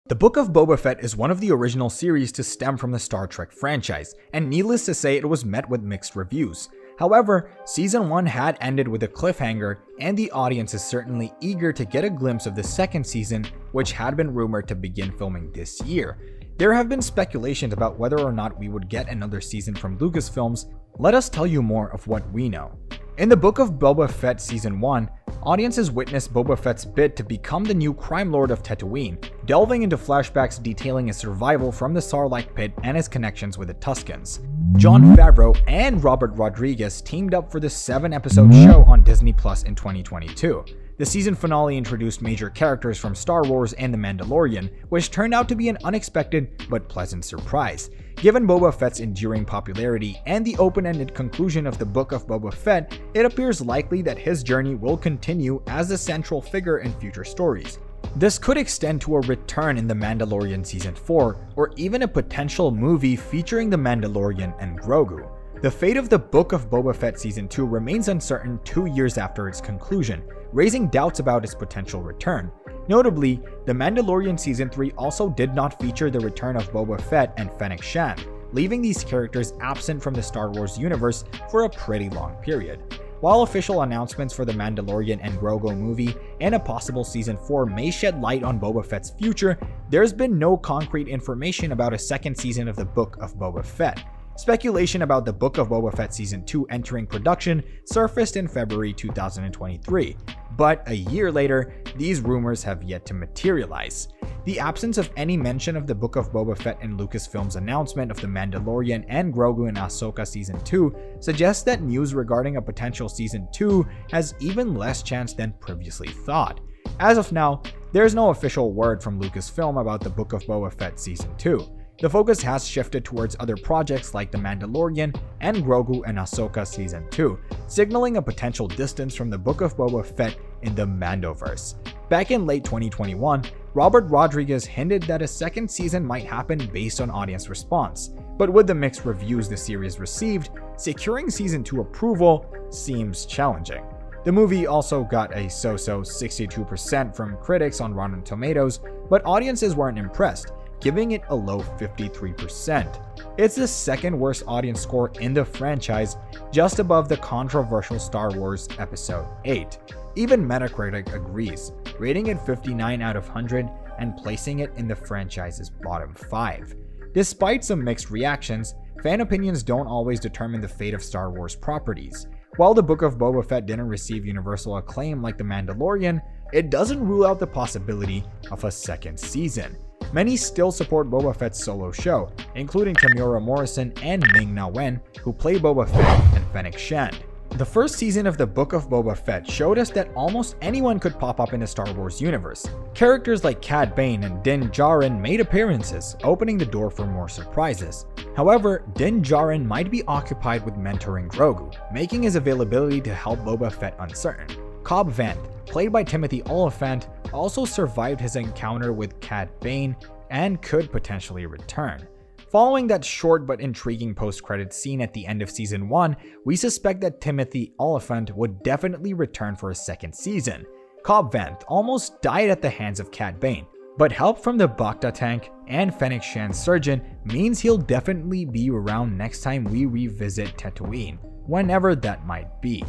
The Book of Boba Fett is one of the original series to stem from the Star Trek franchise, and needless to say, it was met with mixed reviews. However, Season 1 had ended with a cliffhanger, and the audience is certainly eager to get a glimpse of the second season, which had been rumored to begin filming this year. There have been speculations about whether or not we would get another season from Lucasfilms. Let us tell you more of what we know. In the Book of Boba Fett Season 1, audiences witness Boba Fett's bid to become the new crime lord of Tatooine, delving into flashbacks detailing his survival from the Sarlacc pit and his connections with the Tuskens. Jon Favreau and Robert Rodriguez teamed up for the 7-episode show on Disney Plus in 2022. The season finale introduced major characters from Star Wars and The Mandalorian, which turned out to be an unexpected but pleasant surprise. Given Boba Fett's enduring popularity and the open-ended conclusion of the Book of Boba Fett, it appears likely that his journey will continue as the central figure in future stories. This could extend to a return in The Mandalorian Season 4, or even a potential movie featuring The Mandalorian and Grogu. The fate of the Book of Boba Fett Season 2 remains uncertain 2 years after its conclusion, raising doubts about its potential return. Notably, The Mandalorian Season 3 also did not feature the return of Boba Fett and Fennec Shand, leaving these characters absent from the Star Wars universe for a pretty long period. While official announcements for The Mandalorian and Grogu movie and a possible Season 4 may shed light on Boba Fett's future, there's been no concrete information about a second season of the Book of Boba Fett. Speculation about the Book of Boba Fett Season 2 entering production surfaced in February 2023, but a year later, these rumors have yet to materialize. The absence of any mention of the Book of Boba Fett in Lucasfilm's announcement of The Mandalorian and Grogu and Ahsoka Season 2 suggests that news regarding a potential Season 2 has even less chance than previously thought. As of now, there's no official word from Lucasfilm about the Book of Boba Fett Season 2. The focus has shifted towards other projects like The Mandalorian and Grogu and Ahsoka Season 2, signaling a potential distance from the Book of Boba Fett in the Mandoverse. Back in late 2021, Robert Rodriguez hinted that a second season might happen based on audience response, but with the mixed reviews the series received, securing Season 2 approval seems challenging. The movie also got a so-so 62% from critics on Rotten Tomatoes, but audiences weren't impressed, giving it a low 53%. It's the second worst audience score in the franchise, just above the controversial Star Wars Episode 8. Even Metacritic agrees, rating it 59 out of 100 and placing it in the franchise's bottom 5. Despite some mixed reactions, fan opinions don't always determine the fate of Star Wars properties. While the Book of Boba Fett didn't receive universal acclaim like The Mandalorian, it doesn't rule out the possibility of a second season. Many still support Boba Fett's solo show, including Tamura Morrison and Ming-Na Wen, who play Boba Fett and Fennec Shand. The first season of the Book of Boba Fett showed us that almost anyone could pop up in the Star Wars universe. Characters like Cad Bane and Din Djarin made appearances, opening the door for more surprises. However, Din Djarin might be occupied with mentoring Grogu, making his availability to help Boba Fett uncertain. Cobb Vanth, played by Timothy Olyphant, also survived his encounter with Cad Bane and could potentially return. Following that short but intriguing post-credits scene at the end of Season 1, we suspect that Timothy Olyphant would definitely return for a second season. Cobb Vanth almost died at the hands of Cad Bane, but help from the Bacta tank and Fennec Shand's surgeon means he'll definitely be around next time we revisit Tatooine, whenever that might be.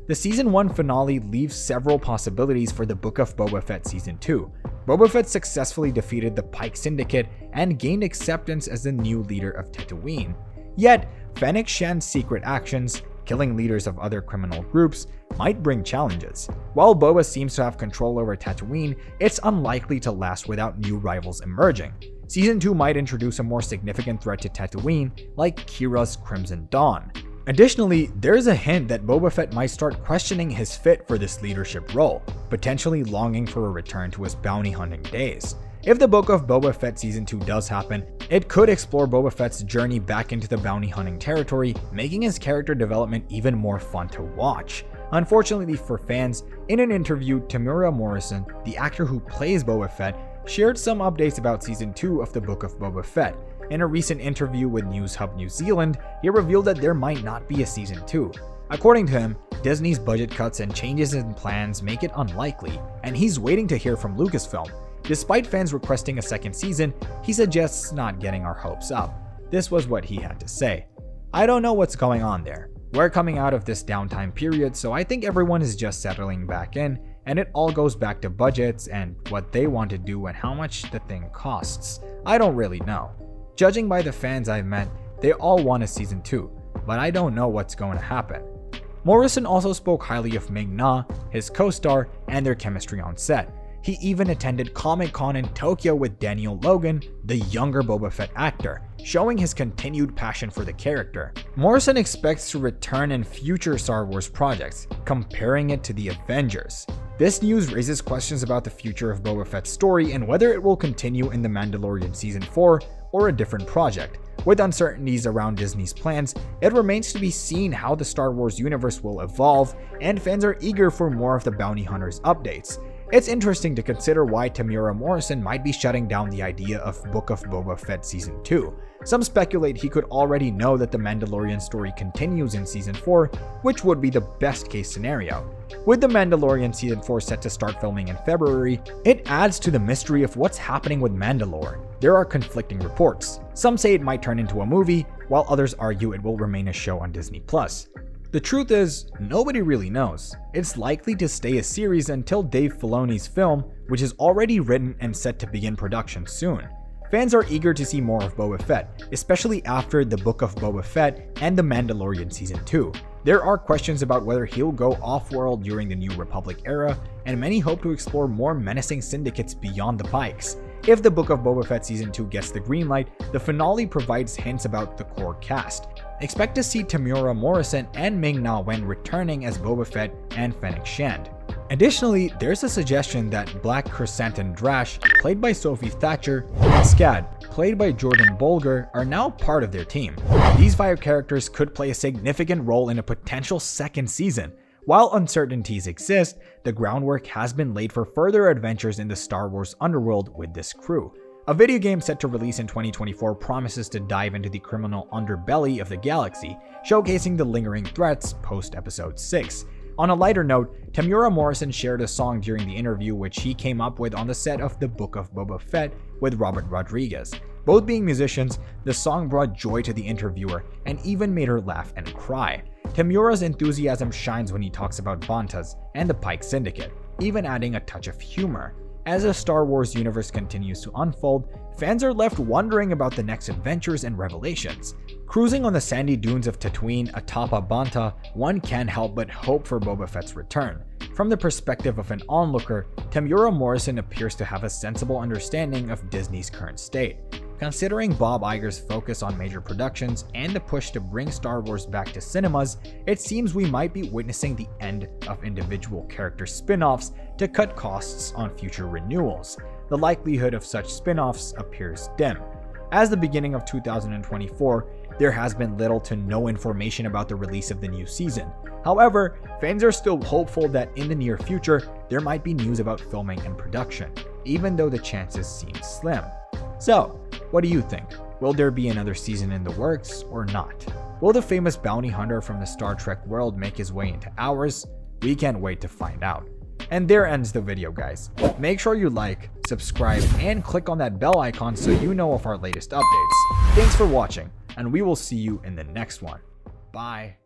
The Season 1 finale leaves several possibilities for the Book of Boba Fett Season 2. Boba Fett successfully defeated the Pike Syndicate and gained acceptance as the new leader of Tatooine. Yet, Fennec Shand's secret actions, killing leaders of other criminal groups, might bring challenges. While Boba seems to have control over Tatooine, it's unlikely to last without new rivals emerging. Season 2 might introduce a more significant threat to Tatooine, like Kira's Crimson Dawn. Additionally, there's a hint that Boba Fett might start questioning his fit for this leadership role, potentially longing for a return to his bounty hunting days. If the Book of Boba Fett Season 2 does happen, it could explore Boba Fett's journey back into the bounty hunting territory, making his character development even more fun to watch. Unfortunately for fans, in an interview, Tamura Morrison, the actor who plays Boba Fett, shared some updates about Season 2 of the Book of Boba Fett. In a recent interview with News Hub New Zealand, he revealed that there might not be a Season 2. According to him, Disney's budget cuts and changes in plans make it unlikely, and he's waiting to hear from Lucasfilm. Despite fans requesting a second season, he suggests not getting our hopes up. This was what he had to say. "I don't know what's going on there. We're coming out of this downtime period, so I think everyone is just settling back in, and it all goes back to budgets and what they want to do and how much the thing costs. I don't really know. Judging by the fans I've met, they all want a season 2, but I don't know what's going to happen." Morrison also spoke highly of Ming-Na, his co-star, and their chemistry on set. He even attended Comic-Con in Tokyo with Daniel Logan, the younger Boba Fett actor, showing his continued passion for the character. Morrison expects to return in future Star Wars projects, comparing it to the Avengers. This news raises questions about the future of Boba Fett's story and whether it will continue in The Mandalorian Season 4 or a different project. With uncertainties around Disney's plans, it remains to be seen how the Star Wars universe will evolve, and fans are eager for more of the Bounty Hunters updates. It's interesting to consider why Temuera Morrison might be shutting down the idea of Book of Boba Fett Season 2. Some speculate he could already know that the Mandalorian story continues in Season 4, which would be the best case scenario. With The Mandalorian Season 4 set to start filming in February, it adds to the mystery of what's happening with Mandalore. There are conflicting reports. Some say it might turn into a movie, while others argue it will remain a show on Disney+. The truth is, nobody really knows. It's likely to stay a series until Dave Filoni's film, which is already written and set to begin production soon. Fans are eager to see more of Boba Fett, especially after the Book of Boba Fett and The Mandalorian Season 2. There are questions about whether he'll go off-world during the New Republic era, and many hope to explore more menacing syndicates beyond the Pikes. If the Book of Boba Fett Season 2 gets the green light, the finale provides hints about the core cast. Expect to see Temuera Morrison and Ming-Na Wen returning as Boba Fett and Fennec Shand. Additionally, there's a suggestion that Black Chrysanthemum Drash, played by Sophie Thatcher, and Scad, played by Jordan Bolger, are now part of their team. These 5 characters could play a significant role in a potential second season. While uncertainties exist, the groundwork has been laid for further adventures in the Star Wars underworld with this crew. A video game set to release in 2024 promises to dive into the criminal underbelly of the galaxy, showcasing the lingering threats post-Episode 6. On a lighter note, Temuera Morrison shared a song during the interview which he came up with on the set of The Book of Boba Fett with Robert Rodriguez. Both being musicians, the song brought joy to the interviewer and even made her laugh and cry. Temuera's enthusiasm shines when he talks about Bantas and the Pike Syndicate, even adding a touch of humor. As the Star Wars universe continues to unfold, fans are left wondering about the next adventures and revelations. Cruising on the sandy dunes of Tatooine atop a Banta, one can't help but hope for Boba Fett's return. From the perspective of an onlooker, Temuera Morrison appears to have a sensible understanding of Disney's current state. Considering Bob Iger's focus on major productions and the push to bring Star Wars back to cinemas, it seems we might be witnessing the end of individual character spin-offs to cut costs on future renewals. The likelihood of such spin-offs appears dim. As the beginning of 2024, there has been little to no information about the release of the new season. However, fans are still hopeful that in the near future, there might be news about filming and production, even though the chances seem slim. So, what do you think? Will there be another season in the works or not? Will the famous bounty hunter from the Star Trek world make his way into ours? We can't wait to find out. And there ends the video, guys. Make sure you like, subscribe, and click on that bell icon so you know of our latest updates. Thanks for watching, and we will see you in the next one. Bye.